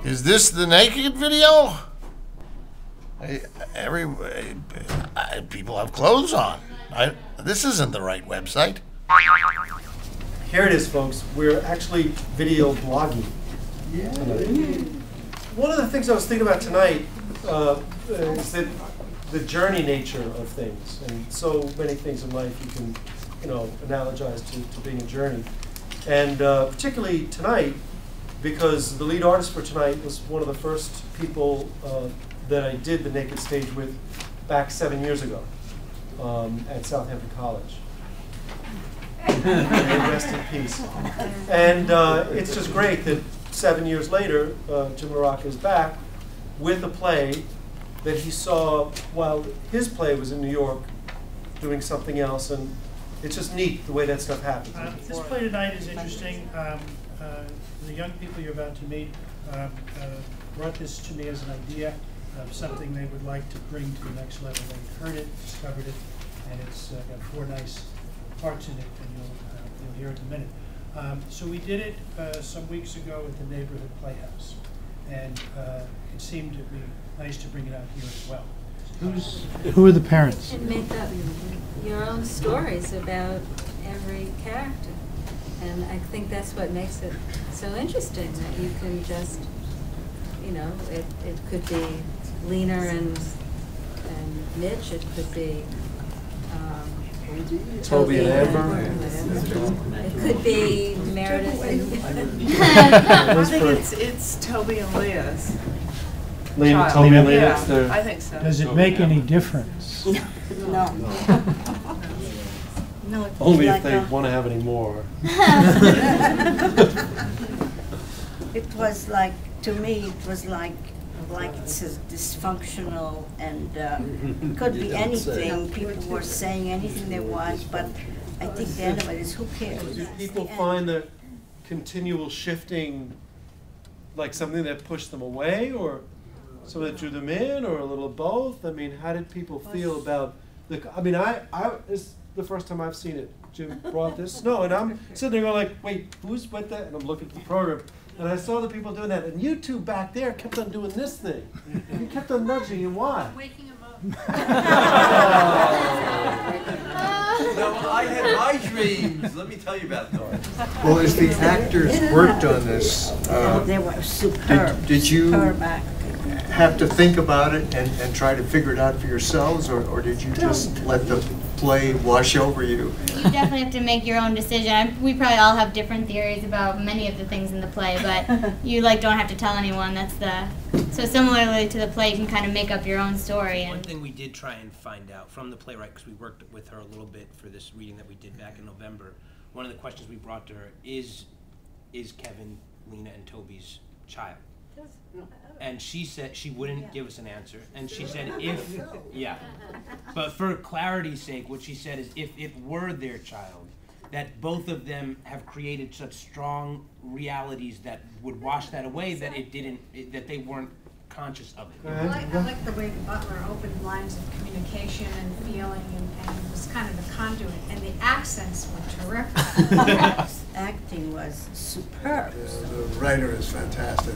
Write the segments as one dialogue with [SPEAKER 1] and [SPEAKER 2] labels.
[SPEAKER 1] Is this the naked video? People have clothes on. This isn't the right website.
[SPEAKER 2] Here it is, folks. We're actually video blogging. Yeah. One of the things I was thinking about tonight is that the journey nature of things, and so many things in life you can, analogize to being a journey, and particularly tonight, because the lead artist for tonight was one of the first people that I did the naked stage with back 7 years ago at Southampton College. May rest in peace. And it's just great that 7 years later, Jim Larocca is back with a play that he saw while his play was in New York doing something else, and it's just neat the way that stuff happens.
[SPEAKER 3] This play tonight is interesting. The young people you're about to meet brought this to me as an idea of something they would like to bring to the next level. They heard it, discovered it, and it's got 4 nice parts in it, and you'll hear it in a minute. So we did it some weeks ago at the neighborhood playhouse, and it seemed to be nice to bring it out here as well. Who are the parents?
[SPEAKER 4] And make up your own stories about every character. And I think that's what makes it so interesting, that you can just, it could be Lena and Mitch, it could be
[SPEAKER 2] Toby and Amber.
[SPEAKER 4] It could be Meredith and
[SPEAKER 5] I think it's Toby and Leah's.
[SPEAKER 2] Lena, Toby and Leah.
[SPEAKER 5] Yeah, I think so.
[SPEAKER 3] Does it make any difference?
[SPEAKER 6] No. No,
[SPEAKER 2] Only
[SPEAKER 6] like
[SPEAKER 2] if they want to have any more.
[SPEAKER 6] It was like, to me, it was like it's a dysfunctional, and it could be anything. People were saying anything they want, but I think the end of it is, who cares?
[SPEAKER 2] Do people find the continual shifting like something that pushed them away, or something that drew them in, or a little of both? I mean, how did people feel about the? I mean, this is the first time I've seen it. Jim brought this. No, and I'm sitting there going like, wait, who's with that? And I'm looking at the program, and I saw the people doing that, and you two back there kept on doing this thing. You kept on nudging, and why?
[SPEAKER 4] waking him up.
[SPEAKER 7] No, I had my dreams. Let me tell you about those.
[SPEAKER 8] Well, as the actors worked on this,
[SPEAKER 6] They were superb.
[SPEAKER 8] did you
[SPEAKER 6] Superb actors.
[SPEAKER 8] have to think about it and try to figure it out for yourselves, or did you just let the play wash over you?
[SPEAKER 9] You definitely have to make your own decision. We probably all have different theories about many of the things in the play, but you don't have to tell anyone. So similarly to the play, you can kind of make up your own story.
[SPEAKER 10] One thing we did try and find out from the playwright, because we worked with her a little bit for this reading that we did back in November, one of the questions we brought to her is Kevin, Lena, and Toby's child? And she said she wouldn't give us an answer. And she said but for clarity's sake, what she said is if it were their child, that both of them have created such strong realities that would wash that away, that that they weren't conscious of it.
[SPEAKER 11] I like the way Butler opened lines of communication and feeling, and was kind of the conduit, and the accents were terrific.
[SPEAKER 6] Acting was superb.
[SPEAKER 12] The writer is fantastic,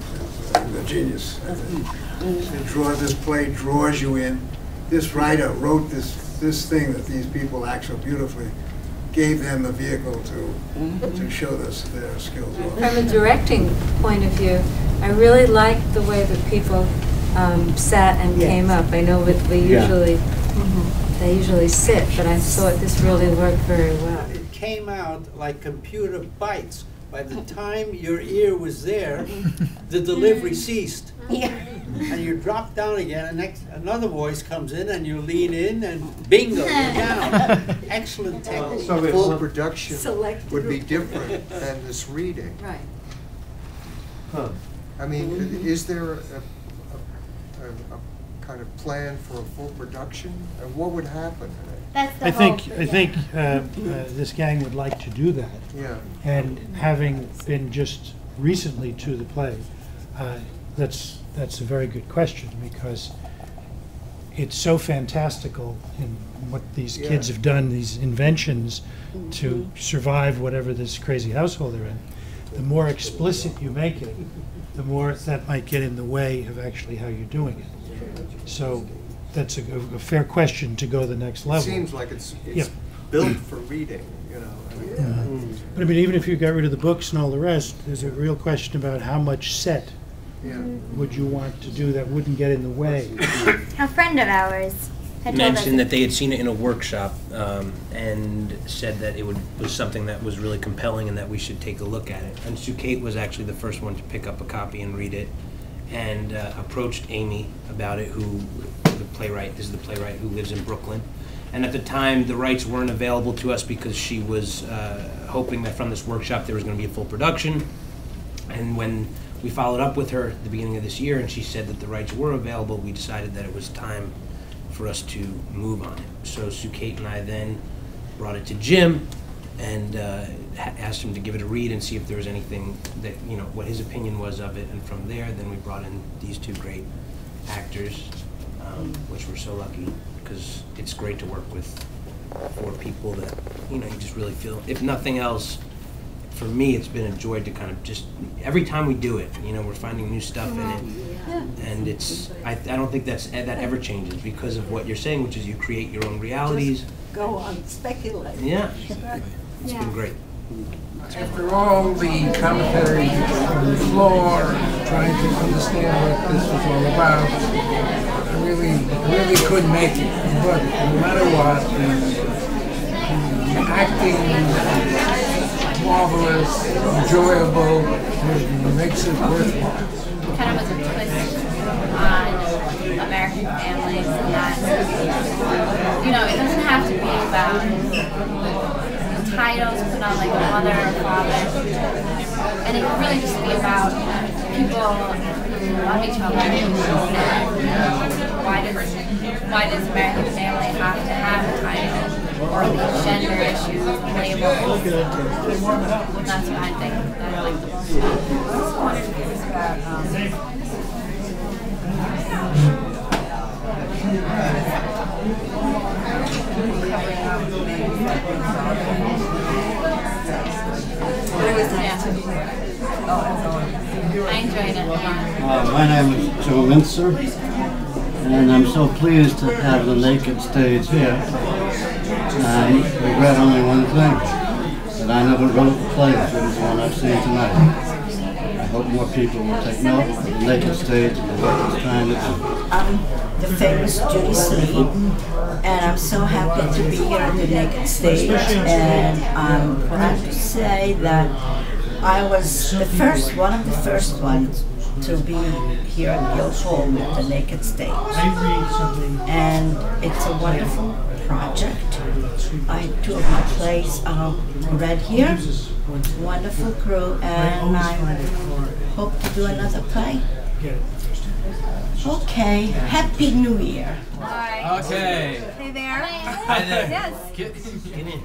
[SPEAKER 12] the genius. This play draws you in. This writer wrote this thing that these people act so beautifully, gave them the vehicle to show us their skills.
[SPEAKER 4] From a directing point of view, I really liked the way that people sat and came up. I know that they usually sit, but I thought this really worked very well.
[SPEAKER 13] It came out like computer bytes. By the time your ear was there, the delivery ceased. And you drop down again, and another voice comes in, and you lean in, and bingo, you're down. Excellent technique.
[SPEAKER 8] So full production would be different than this reading.
[SPEAKER 4] Right.
[SPEAKER 8] Huh. I mean, is there a kind of plan for a full production? And what would happen?
[SPEAKER 3] I think this gang would like to do that.
[SPEAKER 8] Yeah.
[SPEAKER 3] And having been just recently to the play, that's a very good question, because it's so fantastical in what these kids have done, these inventions to survive whatever this crazy household they're in, the more explicit you make it, the more that might get in the way of actually how you're doing it. So that's a fair question to go to the next level.
[SPEAKER 8] It seems like it's
[SPEAKER 3] Yeah.
[SPEAKER 8] built for reading, you know. I mean,
[SPEAKER 3] But I mean, even if you got rid of the books and all the rest, there's a real question about how much set
[SPEAKER 8] yeah.
[SPEAKER 3] would you want to do that wouldn't get in the way.
[SPEAKER 9] A friend of ours had told us
[SPEAKER 10] Mentioned that they had seen it in a workshop and said that it was something that was really compelling and that we should take a look at it. And Sue Kate was actually the first one to pick up a copy and read it, and approached Amy about it, who the playwright is the playwright who lives in Brooklyn. And at the time, the rights weren't available to us because she was hoping that from this workshop there was going to be a full production. And when we followed up with her at the beginning of this year and she said that the rights were available, we decided that it was time for us to move on it. So Sue Kate and I then brought it to Jim and asked him to give it a read and see if there was anything that, you know, what his opinion was of it. And from there, then we brought in these two great actors, which we're so lucky, because it's great to work with 4 people that, you know, you just really feel, if nothing else, for me, it's been a joy to kind of just, every time we do it, you know, we're finding new stuff in it. And it's, I don't think that ever changes because of what you're saying, which is you create your own realities.
[SPEAKER 6] Just go on, speculate.
[SPEAKER 10] Yeah, it's been great.
[SPEAKER 14] After all the commentary on the floor, trying to understand what this was all about, I really couldn't make it. But no matter what, the acting marvelous, enjoyable, makes it worthwhile.
[SPEAKER 9] kind of was a twist on American families, and that, you know, it doesn't have to be about titles put on like a mother or father, and it can really just be about people who love each other. And why does American family have to have a title or these gender issues, labels? That's what I think I like the most I enjoyed it a lot.
[SPEAKER 15] My name is Joe Mincer, and I'm so pleased to have the Naked Stage here. I regret only one thing, that I never wrote the play as good as the one I've seen tonight. I hope more people will take note of the Naked Stage and what it's trying to do.
[SPEAKER 6] I'm the famous Judy Slee, and I'm so happy to be here on the Naked Stage, and I'm proud to say that I was one of the first ones to be here at Guildhall with the Naked Stage. And it's a wonderful project. Two of my plays are read here. Wonderful crew, and I hope to do another play. Okay, Happy New Year.
[SPEAKER 9] Hi.
[SPEAKER 7] Okay.
[SPEAKER 9] Hey there.
[SPEAKER 7] Hi there.
[SPEAKER 9] Yes.
[SPEAKER 7] Get in.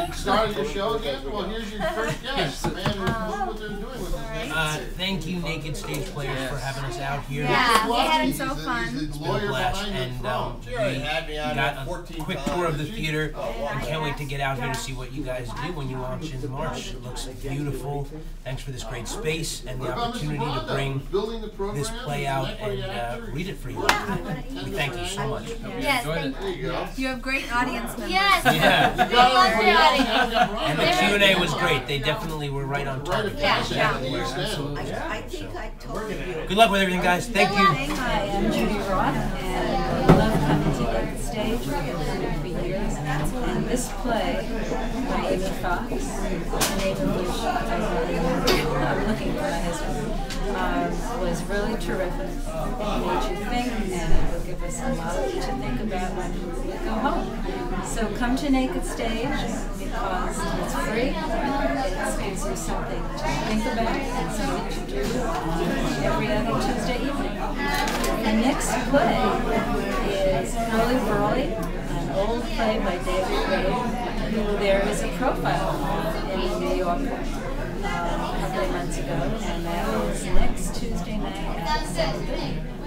[SPEAKER 1] You started your show again? Well, here's your first guest. The man who knows what they're doing with this.
[SPEAKER 10] Thank you, Naked Stage Players, for having us out here.
[SPEAKER 9] Yeah, we had it so fun.
[SPEAKER 10] It's been a blast, and we got a quick tour of the theater. I can't wait to get out here to see what you guys do when you launch in March. It looks beautiful. Thanks for this great space and the opportunity to bring this play out and read it for you. We thank you so much.
[SPEAKER 9] Yes,
[SPEAKER 11] You have great audience members.
[SPEAKER 9] Yes.
[SPEAKER 10] Yeah.
[SPEAKER 9] We love the audience.
[SPEAKER 10] And the Q&A was great. They definitely were right on target.
[SPEAKER 6] I think I told you.
[SPEAKER 10] Good luck with everything, guys. Thank you.
[SPEAKER 4] Hi, I'm Judy Roth, and I love coming to Naked Stage. We've been coming for years. And this play by Amy Fox, the name of which I'm looking for my husband, was really terrific. It made you think, and it will give us a lot to think about when we go home. So come to Naked Stage because it's free. It gives you something to think about and something to do every other Tuesday evening. The next play is Hurly Burly, an old play by David Ray, who there is a profile of in New York a couple of months ago, and that is next Tuesday night at 7:30.